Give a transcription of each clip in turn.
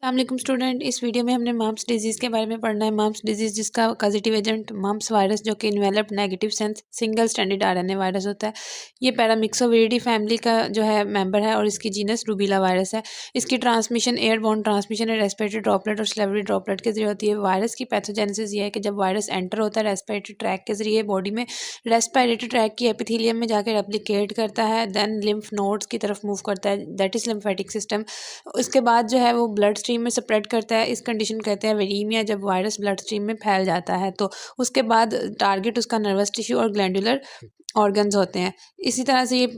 अस्सलाम स्टूडेंट। इस वीडियो में हमने मम्प्स डिजीज़ के बारे में पढ़ना है। मम्प्स डिजीज़ जिसका पॉजिटिव एजेंट मम्प्स वायरस जो कि enveloped negative sense single standard RNA virus होता है। ये पैरामिक्सोविरिडी फैमिली का जो है मेंबर है और इसकी जीनस रूबीला वायरस है। इसकी ट्रांसमिशन एयरबोर्न ट्रांसमिशन है, रेस्पिरेटरी ड्रॉपलेट और स्लेवरी ड्रॉपलेट के जरिए होती है। वायरस की पैथोजेनेसिस ये है कि जब वायरस एंटर होता है रेस्पिरेटरी ट्रैक के जरिए बॉडी में, रेस्पिरेटरी ट्रैक की एपिथेलियम में जाकर रेप्लिकेट करता है, देन लिम्फ नोड्स की तरफ मूव करता है, दैट इज़ लिम्फेटिक सिस्टम। उसके बाद जो है वो ब्लड स्ट्रीम में स्प्रेड करता है। इस कंडीशन कहते हैं वेरीमिया, जब वायरस ब्लड स्ट्रीम में फैल जाता है। तो उसके बाद टारगेट उसका नर्वस टिश्यू और ग्लैंडुलर ऑर्गन्स होते हैं। इसी तरह से ये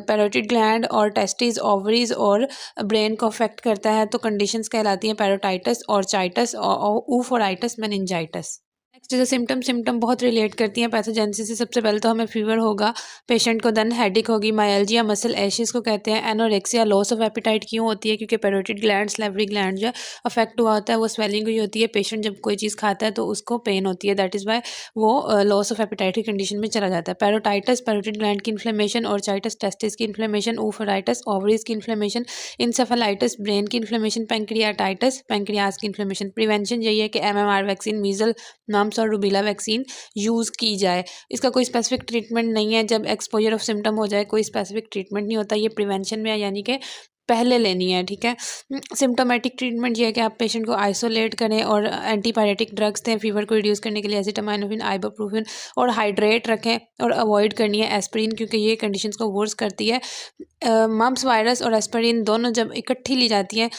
पैरोटिड ग्लैंड और टेस्टिस, ओवरीज और ब्रेन को अफेक्ट करता है। तो कंडीशंस कहलाती हैं पैरोटाइटिस, ऑर्चाइटिस और ऊफोराइटिस, मेनिंजाइटिस। नेक्स्ट जो सिम्टम बहुत रिलेट करती हैं पैथोजेनेसिस से। सबसे पहले तो हमें फीवर होगा पेशेंट को, देन हेडेक होगी, मायल्जिया, मसल एशिस को कहते हैं। एनोरेक्सिया, लॉस ऑफ एपिटाइट क्यों होती है? क्योंकि पैरोटिड ग्लैंड, सैलिवरी ग्लैंड जो अफेक्ट हुआ होता है, वो स्वेलिंग हुई होती है। पेशेंट जब कोई चीज़ खाता है तो उसको पेन होती है, दैट इज़ वाई वो लॉस ऑफ एपिटाइट की कंडीशन में चला जाता है। पैरोटाइटिस, पैरोटिड ग्लैंड की इन्फ्लेमेशन, ऑर्चाइटिस, टेस्टिस की इन्फ्लेमेशन, ऊफराइटिस, ओवरीज की इन्फ्लेमेशन, इंसेफेलाइटिस, ब्रेन की इन्फ्लेमेशन, पेंक्रियाटाइटिस, पेंक्रियाज की इन्फ्लेमेशन। प्रिवेंशन यही है कि MMR वैक्सीन, मीजल, मम्प्स और रूबीला वैक्सीन यूज़ की जाए। इसका कोई स्पेसिफिक ट्रीटमेंट नहीं है। जब एक्सपोजर ऑफ सिम्टम हो जाए कोई स्पेसिफिक ट्रीटमेंट नहीं होता, ये प्रिवेंशन में है, यानी कि पहले लेनी है, ठीक है। सिम्टोमेटिक ट्रीटमेंट ये है कि आप पेशेंट को आइसोलेट करें और एंटीपायरेटिक ड्रग्स दें फीवर को रिड्यूस करने के लिए, एसिटामाइनोफिन, आइबुप्रोफेन, और हाइड्रेट रखें और अवॉइड करनी है एस्पिरिन, क्योंकि ये कंडीशंस को वर्स करती है। मम्प्स वायरस और एस्पिरिन दोनों जब इकट्ठी ली जाती हैं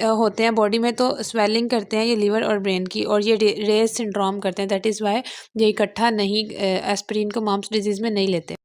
होते हैं बॉडी में, तो स्वेलिंग करते हैं ये लीवर और ब्रेन की, और ये रेस सिंड्रोम करते हैं, दैट इज़ वाई ये इकट्ठा नहीं एस्पिरिन को मम्प्स डिजीज़ में नहीं लेते।